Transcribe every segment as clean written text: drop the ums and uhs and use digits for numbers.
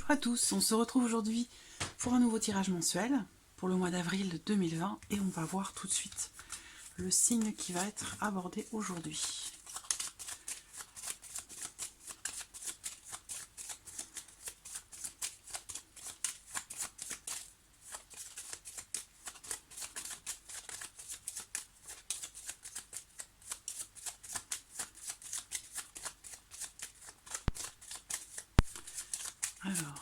Bonjour à tous, on se retrouve aujourd'hui pour un nouveau tirage mensuel pour le mois d'avril 2020 et on va voir tout de suite le signe qui va être abordé aujourd'hui. Alors,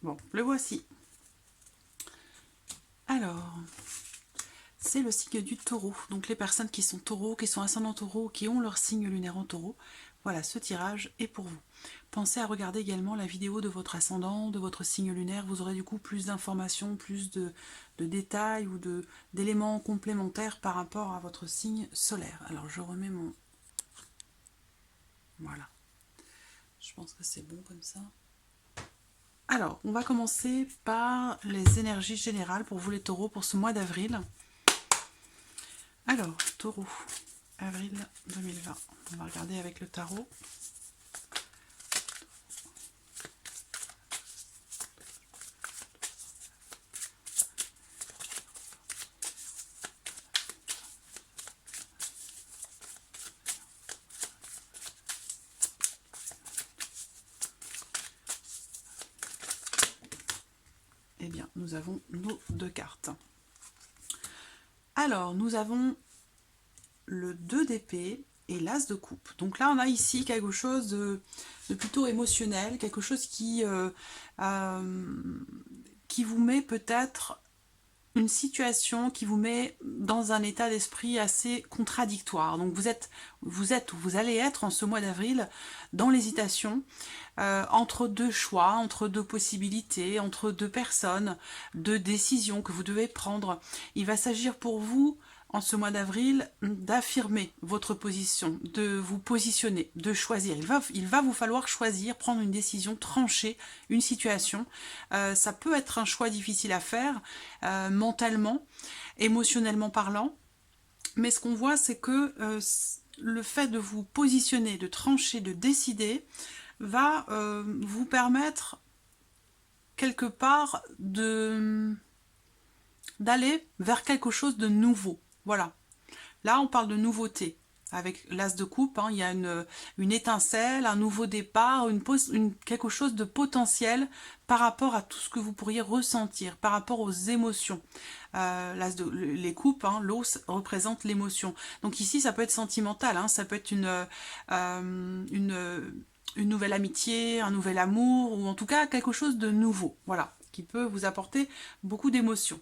bon, le voici. Alors, c'est le signe du taureau. Donc les personnes qui sont taureaux, qui sont ascendants taureaux, qui ont leur signe lunaire en taureau, voilà, ce tirage est pour vous. Pensez à regarder également la vidéo de votre ascendant, de votre signe lunaire. Vous aurez du coup plus d'informations, plus de détails ou d'éléments complémentaires par rapport à votre signe solaire. Alors je remets mon... Voilà. Je pense que c'est bon comme ça. Alors, on va commencer par les énergies générales pour vous les taureaux pour ce mois d'avril. Alors, taureau, avril 2020. On va regarder avec le tarot. Eh bien, nous avons nos deux cartes. Alors, nous avons le 2 d'épée et l'as de coupe. Donc là, on a ici quelque chose de plutôt émotionnel, quelque chose qui vous met peut-être une situation qui vous met dans un état d'esprit assez contradictoire. Donc vous allez être en ce mois d'avril dans l'hésitation entre deux choix, entre deux possibilités, entre deux personnes, deux décisions que vous devez prendre. Il va s'agir pour vous en ce mois d'avril d'affirmer votre position, de vous positionner, de choisir. Il va vous falloir choisir, prendre une décision, trancher une situation. Ça peut être un choix difficile à faire mentalement, émotionnellement parlant, mais ce qu'on voit, c'est que le fait de vous positionner, de trancher, de décider, va vous permettre quelque part d'aller vers quelque chose de nouveau. Voilà. Là, on parle de nouveauté. Avec l'as de coupe, hein, il y a une étincelle, un nouveau départ, quelque chose de potentiel par rapport à tout ce que vous pourriez ressentir, par rapport aux émotions. Les coupes, hein, l'os représente l'émotion. Donc ici, ça peut être sentimental, hein, ça peut être une nouvelle amitié, un nouvel amour, ou en tout cas quelque chose de nouveau, voilà, qui peut vous apporter beaucoup d'émotions.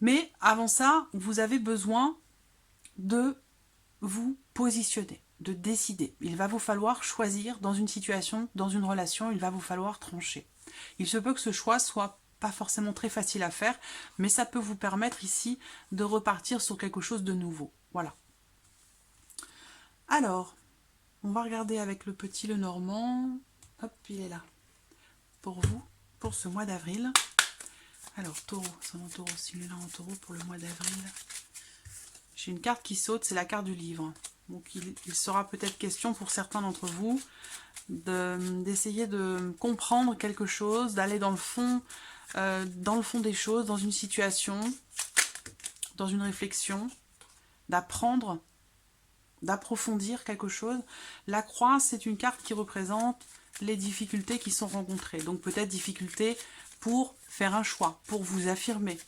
Mais avant ça, vous avez besoin de vous positionner, de décider. Il va vous falloir choisir dans une situation, dans une relation, il va vous falloir trancher. Il se peut que ce choix soit pas forcément très facile à faire, mais ça peut vous permettre ici de repartir sur quelque chose de nouveau. Voilà. Alors, on va regarder avec le petit Lenormand. Hop, il est là. Pour vous, pour ce mois d'avril. Alors, taureau, son taureau, signe là en taureau pour le mois d'avril. J'ai une carte qui saute, c'est la carte du livre. Donc il sera peut-être question pour certains d'entre vous d'essayer de comprendre quelque chose, d'aller dans le fond des choses, dans une situation, dans une réflexion, d'apprendre, d'approfondir quelque chose. La croix, c'est une carte qui représente les difficultés qui sont rencontrées. Donc peut-être difficultés pour faire un choix, pour vous affirmer.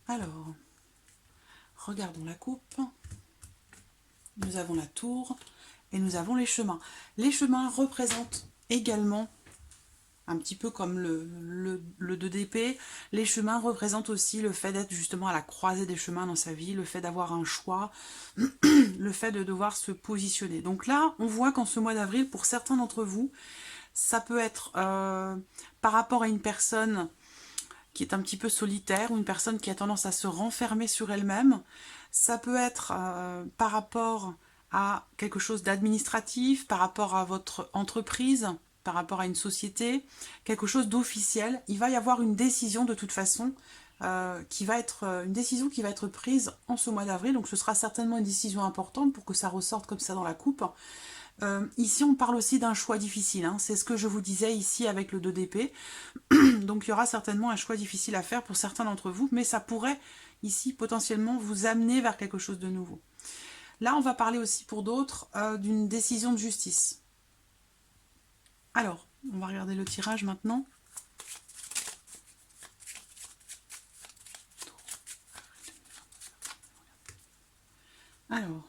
Alors, regardons la coupe. Nous avons la tour et nous avons les chemins. Les chemins représentent également un petit peu comme le 2 d'épée, les chemins représentent aussi le fait d'être justement à la croisée des chemins dans sa vie, le fait d'avoir un choix, le fait de devoir se positionner. Donc là, on voit qu'en ce mois d'avril, pour certains d'entre vous, ça peut être par rapport à une personne qui est un petit peu solitaire, ou une personne qui a tendance à se renfermer sur elle-même. Ça peut être par rapport à quelque chose d'administratif, par rapport à votre entreprise, par rapport à une société, quelque chose d'officiel. Il va y avoir une décision de toute façon qui va être une décision qui va être prise en ce mois d'avril. Donc ce sera certainement une décision importante pour que ça ressorte comme ça dans la coupe. Ici, on parle aussi d'un choix difficile. Hein. C'est ce que je vous disais ici avec le 2 d'épée. Donc, il y aura certainement un choix difficile à faire pour certains d'entre vous, mais ça pourrait, ici, potentiellement, vous amener vers quelque chose de nouveau. Là, on va parler aussi pour d'autres d'une décision de justice. Alors, on va regarder le tirage maintenant. Alors...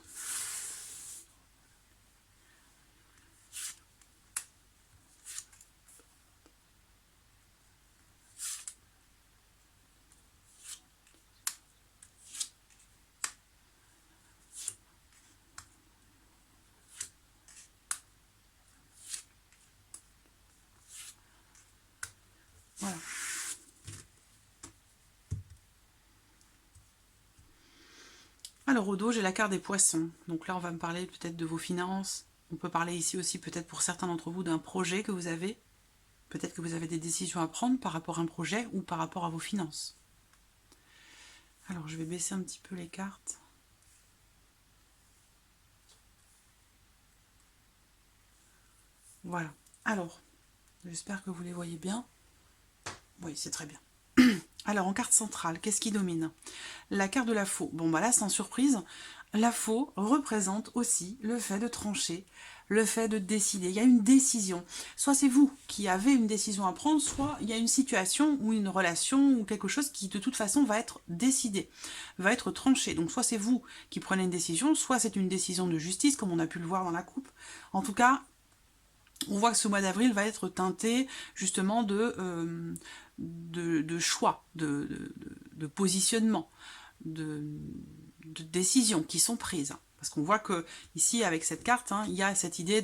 Voilà. Alors au dos, j'ai la carte des poissons. Donc là, on va me parler peut-être de vos finances. On peut parler ici aussi peut-être pour certains d'entre vous d'un projet que vous avez. Peut-être que vous avez des décisions à prendre par rapport à un projet ou par rapport à vos finances. Alors je vais baisser un petit peu les cartes. Voilà. Alors, j'espère que vous les voyez bien. Oui, c'est très bien. Alors, en carte centrale, qu'est-ce qui domine? La carte de la faux. Bon, bah là, sans surprise, la faux représente aussi le fait de trancher, le fait de décider. Il y a une décision. Soit c'est vous qui avez une décision à prendre, soit il y a une situation ou une relation ou quelque chose qui, de toute façon, va être décidé, va être tranché. Donc, soit c'est vous qui prenez une décision, soit c'est une décision de justice, comme on a pu le voir dans la coupe. En tout cas, on voit que ce mois d'avril va être teinté justement de choix, de positionnement, de décisions qui sont prises. Parce qu'on voit que ici, avec cette carte, hein, il y a cette idée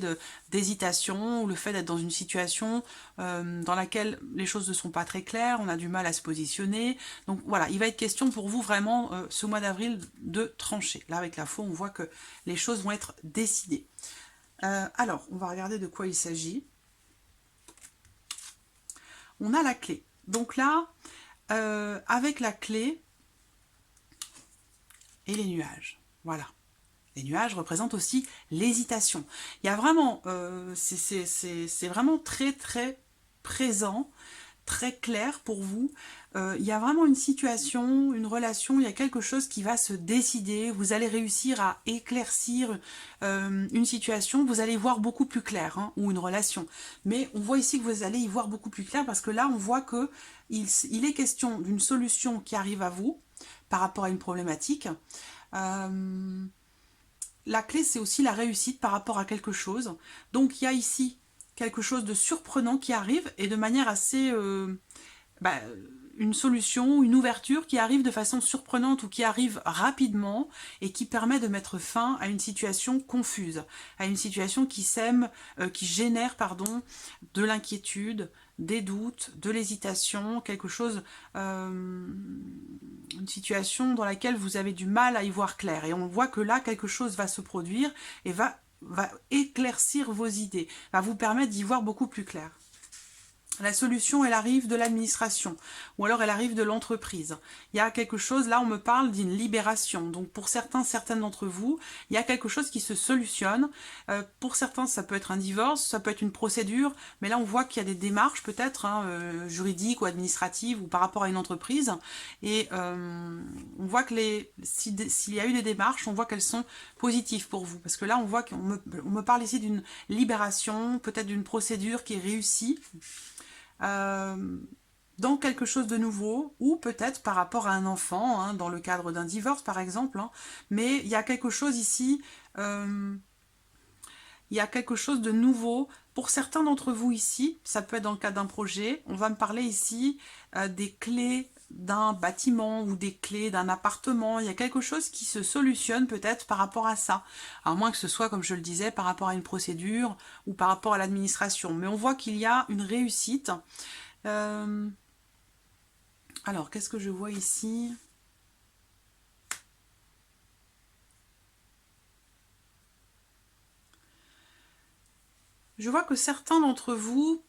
d'hésitation, le fait d'être dans une situation dans laquelle les choses ne sont pas très claires, on a du mal à se positionner. Donc voilà, il va être question pour vous vraiment, ce mois d'avril, de trancher. Là, avec la faux, on voit que les choses vont être décidées. Alors, on va regarder de quoi il s'agit. On a la clé. Donc là, avec la clé et les nuages. Voilà. Les nuages représentent aussi l'hésitation. Il y a vraiment, c'est vraiment très très présent, très clair pour vous. Il y a vraiment une situation, une relation, il y a quelque chose qui va se décider. Vous allez réussir à éclaircir une situation, vous allez voir beaucoup plus clair, hein, ou une relation. Mais on voit ici que vous allez y voir beaucoup plus clair parce que là, on voit que il est question d'une solution qui arrive à vous par rapport à une problématique. La clé, c'est aussi la réussite par rapport à quelque chose. Donc, il y a ici quelque chose de surprenant qui arrive et de manière assez... une solution, une ouverture qui arrive de façon surprenante ou qui arrive rapidement et qui permet de mettre fin à une situation confuse, à une situation qui qui génère, pardon, de l'inquiétude, des doutes, de l'hésitation, quelque chose, une situation dans laquelle vous avez du mal à y voir clair. Et on voit que là, quelque chose va se produire et va éclaircir vos idées, va vous permettre d'y voir beaucoup plus clair. La solution, elle arrive de l'administration, ou alors elle arrive de l'entreprise. Il y a quelque chose, là on me parle d'une libération. Donc pour certaines d'entre vous, il y a quelque chose qui se solutionne. Pour certains, ça peut être un divorce, ça peut être une procédure, mais là on voit qu'il y a des démarches peut-être juridiques ou administratives ou par rapport à une entreprise. Et on voit que s'il y a eu des démarches, on voit qu'elles sont positives pour vous. Parce que là on voit qu'on me parle ici d'une libération, peut-être d'une procédure qui est réussie. Dans quelque chose de nouveau, ou peut-être par rapport à un enfant, hein, dans le cadre d'un divorce par exemple, hein, mais il y a quelque chose ici, il y a quelque chose de nouveau. Pour certains d'entre vous ici, ça peut être dans le cadre d'un projet, on va me parler ici des clés d'un bâtiment ou des clés d'un appartement. Il y a quelque chose qui se solutionne peut-être par rapport à ça. À moins que ce soit, comme je le disais, par rapport à une procédure ou par rapport à l'administration. Mais on voit qu'il y a une réussite. Alors, qu'est-ce que je vois ici ? Je vois que certains d'entre vous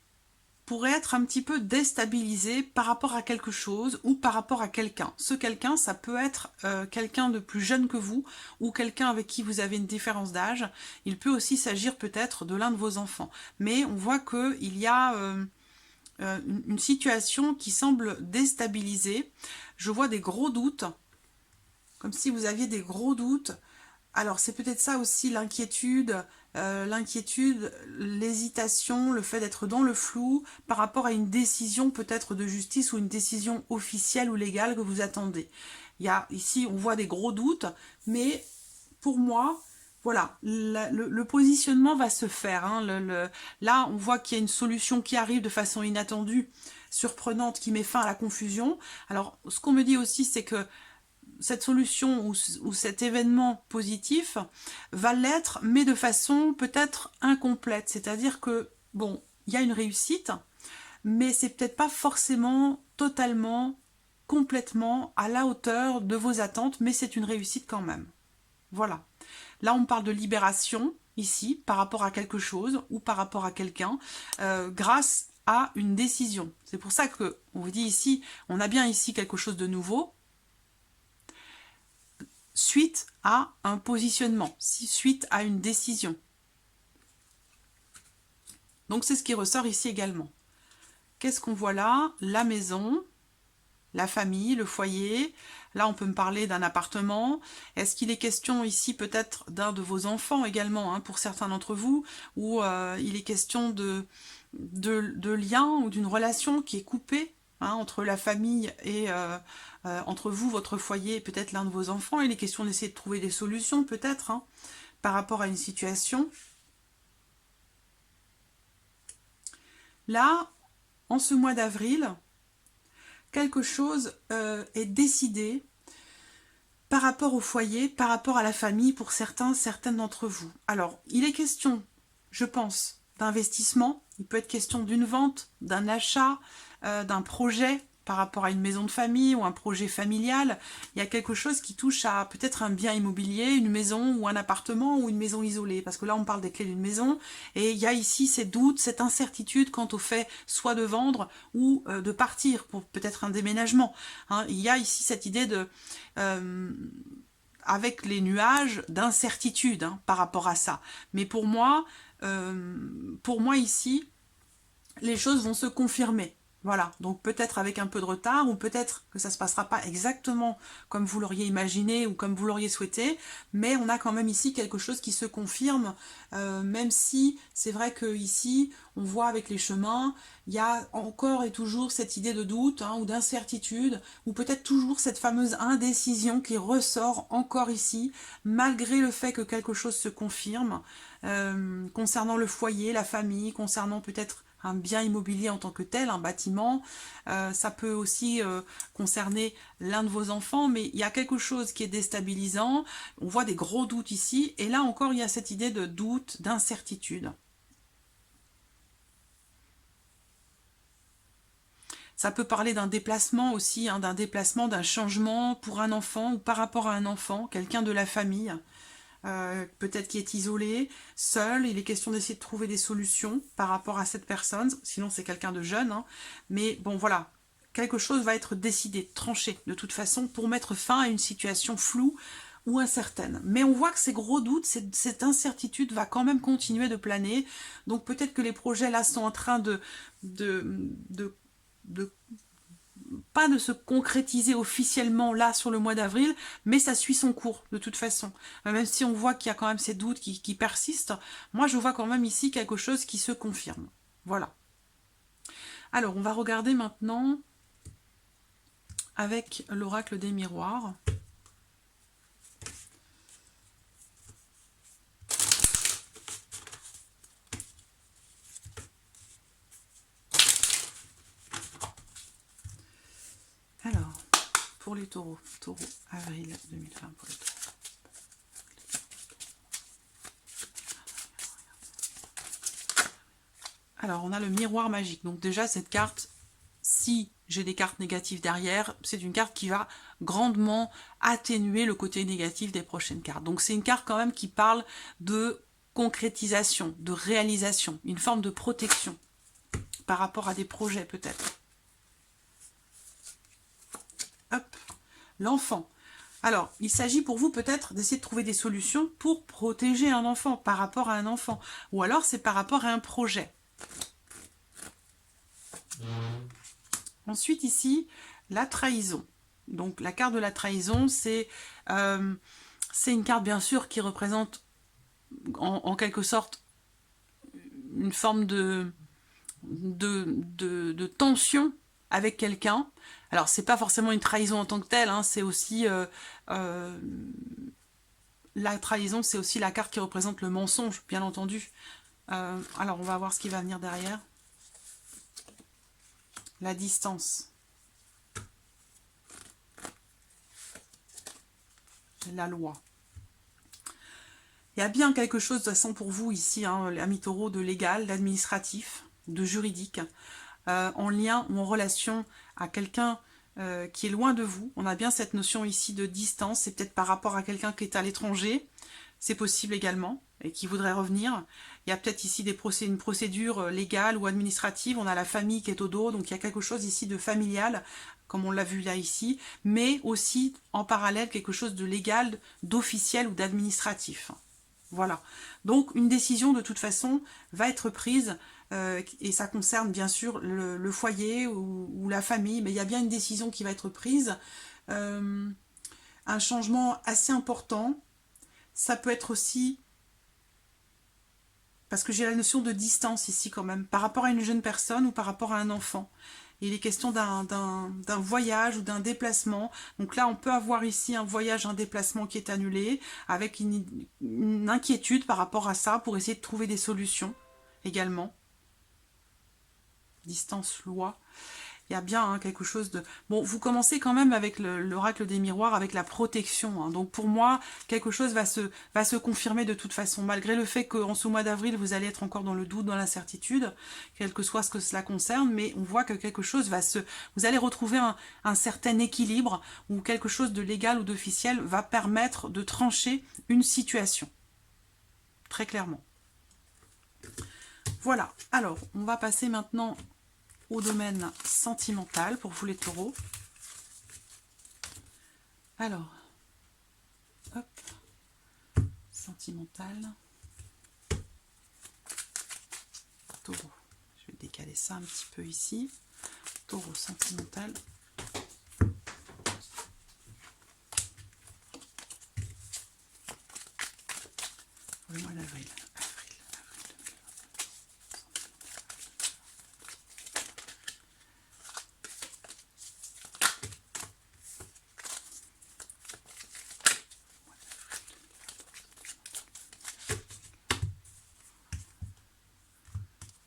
pourraient être un petit peu déstabilisés par rapport à quelque chose ou par rapport à quelqu'un. Ce quelqu'un, ça peut être quelqu'un de plus jeune que vous ou quelqu'un avec qui vous avez une différence d'âge. Il peut aussi s'agir peut-être de l'un de vos enfants. Mais on voit qu'il y a une situation qui semble déstabiliser. Je vois des gros doutes, comme si vous aviez des gros doutes. Alors c'est peut-être ça aussi l'inquiétude, l'hésitation, le fait d'être dans le flou par rapport à une décision peut-être de justice ou une décision officielle ou légale que vous attendez. Il y a, ici on voit des gros doutes, mais pour moi, voilà, le positionnement va se faire. Hein, là on voit qu'il y a une solution qui arrive de façon inattendue, surprenante, qui met fin à la confusion. Alors ce qu'on me dit aussi, c'est que cette solution ou cet événement positif va l'être, mais de façon peut-être incomplète. C'est-à-dire que, bon, il y a une réussite, mais c'est peut-être pas forcément totalement, complètement à la hauteur de vos attentes, mais c'est une réussite quand même. Voilà. Là, on parle de libération, ici, par rapport à quelque chose ou par rapport à quelqu'un, grâce à une décision. C'est pour ça que on vous dit ici, on a bien ici quelque chose de nouveau, suite à un positionnement, suite à une décision. Donc c'est ce qui ressort ici également. Qu'est-ce qu'on voit là? La maison, la famille, le foyer. Là on peut me parler d'un appartement. Est-ce qu'il est question ici peut-être d'un de vos enfants également, hein, pour certains d'entre vous, ou il est question de lien ou d'une relation qui est coupée, hein, entre la famille et entre vous, votre foyer et peut-être l'un de vos enfants. Il est question d'essayer de trouver des solutions peut-être, hein, par rapport à une situation. Là, en ce mois d'avril, quelque chose est décidé par rapport au foyer, par rapport à la famille pour certaines d'entre vous. Alors, il est question, je pense, d'investissement. Il peut être question d'une vente, d'un achat, d'un projet par rapport à une maison de famille ou un projet familial. Il y a quelque chose qui touche à peut-être un bien immobilier, une maison ou un appartement ou une maison isolée. Parce que là, on parle des clés d'une maison. Et il y a ici ces doutes, cette incertitude quant au fait soit de vendre ou de partir pour peut-être un déménagement. Hein, il y a ici cette idée de... avec les nuages d'incertitude, hein, par rapport à ça. Mais pour moi ici, les choses vont se confirmer. Voilà, donc peut-être avec un peu de retard, ou peut-être que ça ne se passera pas exactement comme vous l'auriez imaginé ou comme vous l'auriez souhaité, mais on a quand même ici quelque chose qui se confirme, même si c'est vrai que ici, on voit avec les chemins, il y a encore et toujours cette idée de doute, hein, ou d'incertitude, ou peut-être toujours cette fameuse indécision qui ressort encore ici, malgré le fait que quelque chose se confirme, concernant le foyer, la famille, concernant peut-être un bien immobilier en tant que tel, un bâtiment. Ça peut aussi concerner l'un de vos enfants, mais il y a quelque chose qui est déstabilisant. On voit des gros doutes ici, et là encore, il y a cette idée de doute, d'incertitude. Ça peut parler d'un déplacement aussi, hein, d'un déplacement, d'un changement pour un enfant ou par rapport à un enfant, quelqu'un de la famille. Peut-être qui est isolé, seul, il est question d'essayer de trouver des solutions par rapport à cette personne, sinon c'est quelqu'un de jeune, hein. Mais bon voilà, quelque chose va être décidé, tranché de toute façon pour mettre fin à une situation floue ou incertaine. Mais on voit que ces gros doutes, cette incertitude va quand même continuer de planer, donc peut-être que les projets là sont en train de pas de se concrétiser officiellement là sur le mois d'avril, mais ça suit son cours de toute façon. Même si on voit qu'il y a quand même ces doutes qui persistent, moi je vois quand même ici quelque chose qui se confirme. Voilà. Alors on va regarder maintenant avec l'oracle des miroirs. pour les taureaux. Taureau, avril 2020 pour les taureaux. Alors, on a le miroir magique. Donc déjà, cette carte, si j'ai des cartes négatives derrière, c'est une carte qui va grandement atténuer le côté négatif des prochaines cartes. Donc c'est une carte quand même qui parle de concrétisation, de réalisation, une forme de protection par rapport à des projets peut-être. Hop, l'enfant. Alors, il s'agit pour vous peut-être d'essayer de trouver des solutions pour protéger un enfant, par rapport à un enfant. Ou alors c'est par rapport à un projet. Ensuite ici, la trahison. Donc la carte de la trahison, c'est une carte bien sûr qui représente en quelque sorte une forme de tension avec quelqu'un. Alors c'est pas forcément une trahison en tant que telle, hein, c'est aussi la trahison, c'est aussi la carte qui représente le mensonge, bien entendu. Alors on va voir ce qui va venir derrière. La distance. La loi. Il y a bien quelque chose de toute façon pour vous ici, hein, ami taureau, de légal, d'administratif, de juridique, en lien ou en relation à quelqu'un qui est loin de vous. On a bien cette notion ici de distance, c'est peut-être par rapport à quelqu'un qui est à l'étranger, c'est possible également, et qui voudrait revenir. Il y a peut-être ici une procédure légale ou administrative, on a la famille qui est au dos, donc il y a quelque chose ici de familial, comme on l'a vu là ici, mais aussi en parallèle quelque chose de légal, d'officiel ou d'administratif. Voilà, donc une décision de toute façon va être prise et ça concerne bien sûr le foyer ou la famille, mais il y a bien une décision qui va être prise, un changement assez important. Ça peut être aussi, parce que j'ai la notion de distance ici quand même, par rapport à une jeune personne ou par rapport à un enfant. Il est question d'un voyage ou d'un déplacement. Donc là, on peut avoir ici un voyage, un déplacement qui est annulé, avec une inquiétude par rapport à ça, pour essayer de trouver des solutions également. Distance, loi. Il y a bien quelque chose de... Bon, vous commencez quand même avec l'oracle des miroirs, avec la protection. Hein. Donc pour moi, quelque chose va se confirmer de toute façon, malgré le fait qu'en ce mois d'avril, vous allez être encore dans le doute, dans l'incertitude, quel que soit ce que cela concerne, mais on voit que quelque chose vous allez retrouver un certain équilibre, ou quelque chose de légal ou d'officiel va permettre de trancher une situation. Très clairement. Voilà. Alors, on va passer maintenant au domaine sentimental pour vous les taureaux. Alors, hop, sentimental, taureau. Je vais décaler ça un petit peu ici. Taureau sentimental. Pour le mois d'avril.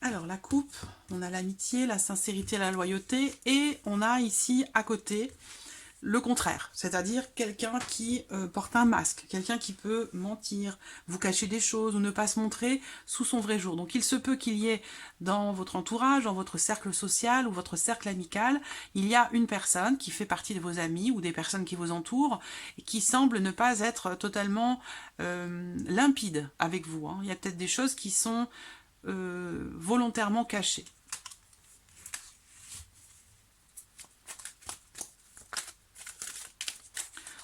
Alors la coupe, on a l'amitié, la sincérité, la loyauté, et on a ici à côté le contraire, c'est-à-dire quelqu'un qui porte un masque, quelqu'un qui peut mentir, vous cacher des choses ou ne pas se montrer sous son vrai jour. Donc il se peut qu'il y ait dans votre entourage, dans votre cercle social ou votre cercle amical, il y a une personne qui fait partie de vos amis ou des personnes qui vous entourent et qui semble ne pas être totalement limpide avec vous. Hein. Il y a peut-être des choses qui sont volontairement cachées.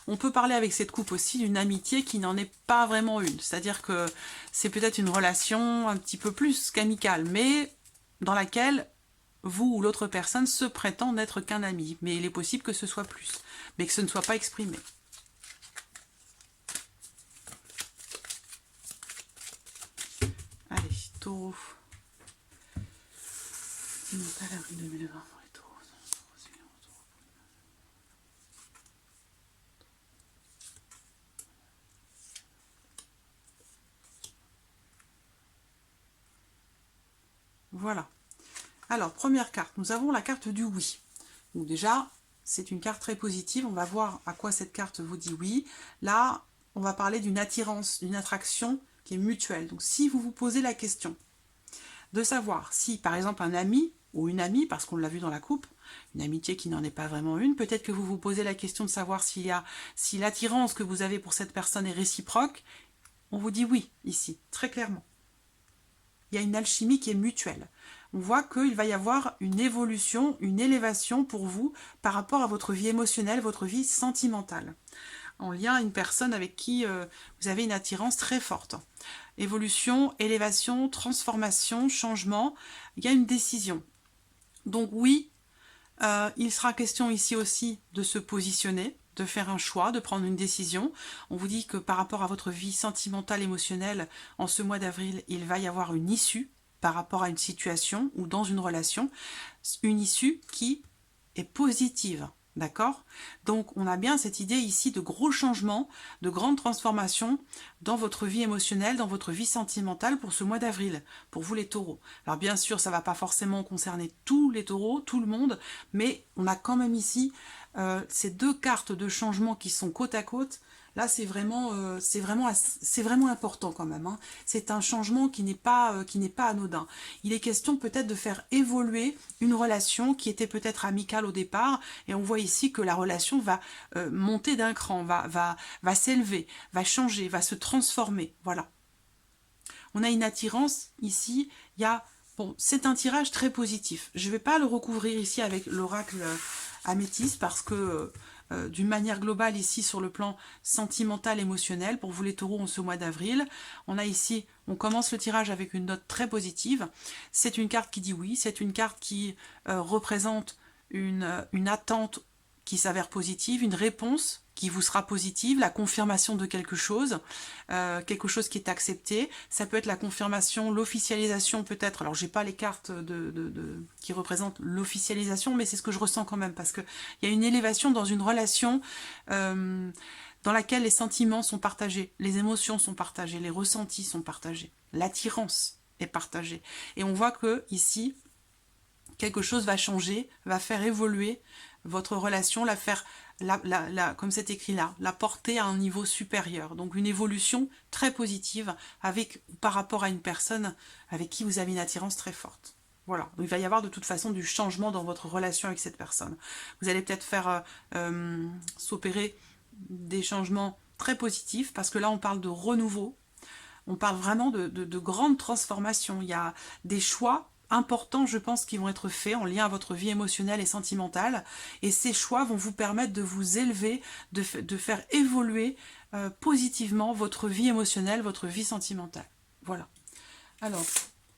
On peut parler avec cette coupe aussi d'une amitié qui n'en est pas vraiment une. C'est-à-dire que c'est peut-être une relation un petit peu plus qu'amicale, mais dans laquelle vous ou l'autre personne se prétend n'être qu'un ami. Mais il est possible que ce soit plus, mais que ce ne soit pas exprimé. Allez, taureau. Mental avril 2020 pour les taureaux. Voilà. Alors, première carte, nous avons la carte du oui. Donc déjà, c'est une carte très positive. On va voir à quoi cette carte vous dit oui. Là, on va parler d'une attirance, d'une attraction qui est mutuelle. Donc, si vous vous posez la question de savoir si, par exemple, un ami ou une amie, parce qu'on l'a vu dans la coupe, une amitié qui n'en est pas vraiment une, peut-être que vous vous posez la question de savoir si l'attirance que vous avez pour cette personne est réciproque, on vous dit oui, ici, très clairement. Il y a une alchimie qui est mutuelle. On voit qu'il va y avoir une évolution, une élévation pour vous par rapport à votre vie émotionnelle, votre vie sentimentale, en lien à une personne avec qui vous avez une attirance très forte. Évolution, élévation, transformation, changement, il y a une décision. Donc oui, il sera question ici aussi de se positionner, de faire un choix, de prendre une décision. On vous dit que par rapport à votre vie sentimentale, émotionnelle, en ce mois d'avril, il va y avoir une issue par rapport à une situation ou dans une relation, une issue qui est positive. D'accord? Donc, on a bien cette idée ici de gros changements, de grandes transformations dans votre vie émotionnelle, dans votre vie sentimentale pour ce mois d'avril, pour vous les taureaux. Alors, bien sûr, ça ne va pas forcément concerner tous les taureaux, tout le monde, mais on a quand même ici ces deux cartes de changement qui sont côte à côte. Là, c'est vraiment important quand même. Hein. C'est un changement qui n'est pas anodin. Il est question peut-être de faire évoluer une relation qui était peut-être amicale au départ, et on voit ici que la relation va monter d'un cran, va s'élever, va changer, va se transformer. Voilà. On a une attirance ici. Bon, c'est un tirage très positif. Je ne vais pas le recouvrir ici avec l'oracle améthyste parce que d'une manière globale ici sur le plan sentimental, émotionnel, pour vous les taureaux en ce mois d'avril, on commence le tirage avec une note très positive. C'est une carte qui dit oui, c'est une carte qui représente une attente qui s'avère positive, une réponse qui vous sera positive, la confirmation de quelque chose qui est accepté. Ça peut être la confirmation, l'officialisation peut-être. Alors, j'ai pas les cartes qui représentent l'officialisation, mais c'est ce que je ressens quand même, parce qu'il y a une élévation dans une relation dans laquelle les sentiments sont partagés, les émotions sont partagées, les ressentis sont partagés, l'attirance est partagée. Et on voit que ici, quelque chose va changer, va faire évoluer votre relation, comme c'est écrit là, la porter à un niveau supérieur. Donc une évolution très positive par rapport à une personne avec qui vous avez une attirance très forte. Voilà, donc il va y avoir de toute façon du changement dans votre relation avec cette personne. Vous allez peut-être faire s'opérer des changements très positifs, parce que là on parle de renouveau, on parle vraiment de grandes transformations. Il y a des choix importants, je pense, qui vont être faits en lien à votre vie émotionnelle et sentimentale. Et ces choix vont vous permettre de vous élever, de faire évoluer positivement votre vie émotionnelle, votre vie sentimentale. Voilà. Alors,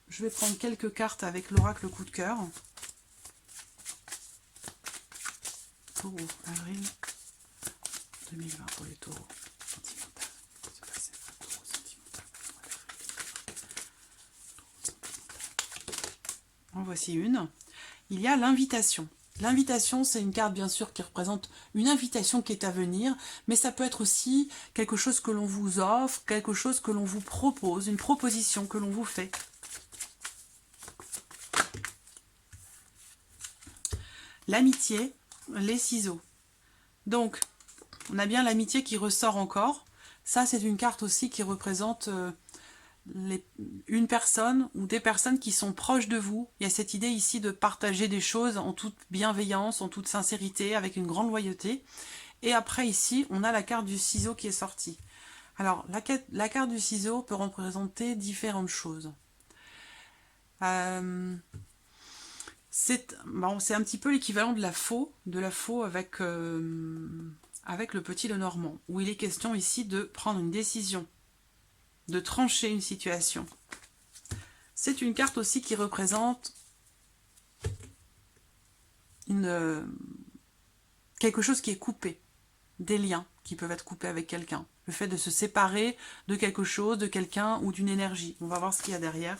je vais prendre quelques cartes avec l'oracle coup de cœur. Taureau, avril 2020 pour les taureaux. Sentimental. En voici une. Il y a l'invitation. L'invitation, c'est une carte bien sûr qui représente une invitation qui est à venir, mais ça peut être aussi quelque chose que l'on vous offre, quelque chose que l'on vous propose, une proposition que l'on vous fait. L'amitié, les ciseaux. Donc, on a bien l'amitié qui ressort encore. Ça, c'est une carte aussi qui représente une personne ou des personnes qui sont proches de vous. Il y a cette idée ici de partager des choses en toute bienveillance, en toute sincérité, avec une grande loyauté. Et après ici, on a la carte du ciseau qui est sortie. Alors, la carte du ciseau peut représenter différentes choses. C'est un petit peu l'équivalent de la faux avec le petit Lenormand, où il est question ici de prendre une décision, de trancher une situation. C'est une carte aussi qui représente quelque chose qui est coupé, des liens qui peuvent être coupés avec quelqu'un, le fait de se séparer de quelque chose, de quelqu'un ou d'une énergie. On va voir ce qu'il y a derrière.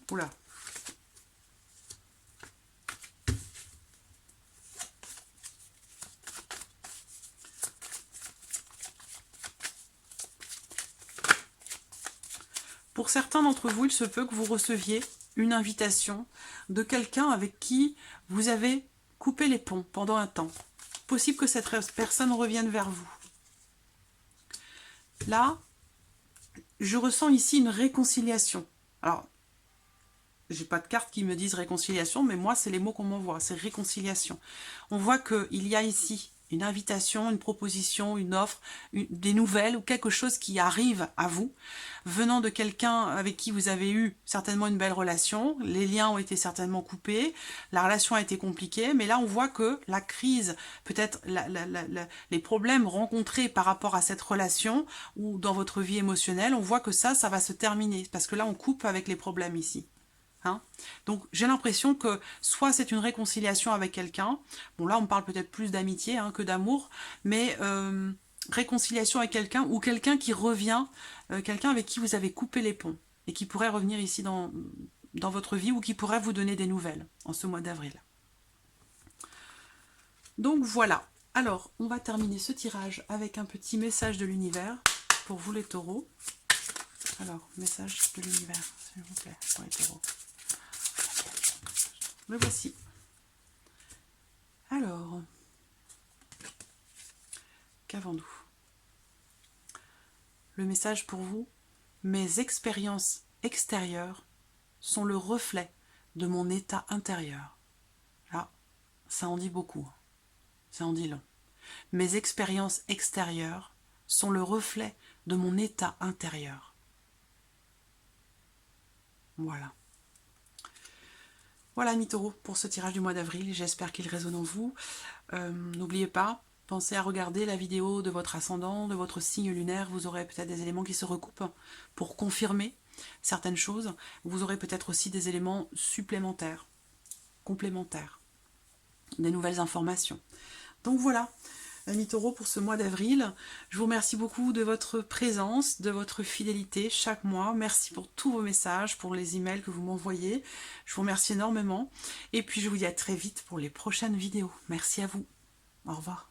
Oula. Pour certains d'entre vous, il se peut que vous receviez une invitation de quelqu'un avec qui vous avez coupé les ponts pendant un temps. Possible que cette personne revienne vers vous. Là, je ressens ici une réconciliation. Alors, j'ai pas de cartes qui me disent réconciliation, mais moi, c'est les mots qu'on m'envoie, c'est réconciliation. On voit qu'il y a ici une invitation, une proposition, une offre, des nouvelles ou quelque chose qui arrive à vous, venant de quelqu'un avec qui vous avez eu certainement une belle relation, les liens ont été certainement coupés, la relation a été compliquée, mais là on voit que la crise, peut-être les problèmes rencontrés par rapport à cette relation ou dans votre vie émotionnelle, on voit que ça va se terminer, parce que là on coupe avec les problèmes ici. Hein, donc j'ai l'impression que soit c'est une réconciliation avec quelqu'un, bon là on parle peut-être plus d'amitié hein, que d'amour, mais réconciliation avec quelqu'un ou quelqu'un qui revient, quelqu'un avec qui vous avez coupé les ponts et qui pourrait revenir ici dans votre vie ou qui pourrait vous donner des nouvelles en ce mois d'avril. Donc voilà, alors on va terminer ce tirage avec un petit message de l'univers pour vous les taureaux. Alors, message de l'univers, s'il vous plaît, pour les taureaux. Le voici. Alors, qu'avons-nous? Le message pour vous: mes expériences extérieures sont le reflet de mon état intérieur. Là, ça en dit beaucoup. Ça en dit long. Mes expériences extérieures sont le reflet de mon état intérieur. Voilà. Voilà, mes taureaux, pour ce tirage du mois d'avril. J'espère qu'il résonne en vous. N'oubliez pas, pensez à regarder la vidéo de votre ascendant, de votre signe lunaire. Vous aurez peut-être des éléments qui se recoupent pour confirmer certaines choses. Vous aurez peut-être aussi des éléments supplémentaires, complémentaires, des nouvelles informations. Donc voilà, amis taureaux, pour ce mois d'avril. Je vous remercie beaucoup de votre présence, de votre fidélité chaque mois. Merci pour tous vos messages, pour les emails que vous m'envoyez. Je vous remercie énormément. Et puis je vous dis à très vite pour les prochaines vidéos. Merci à vous. Au revoir.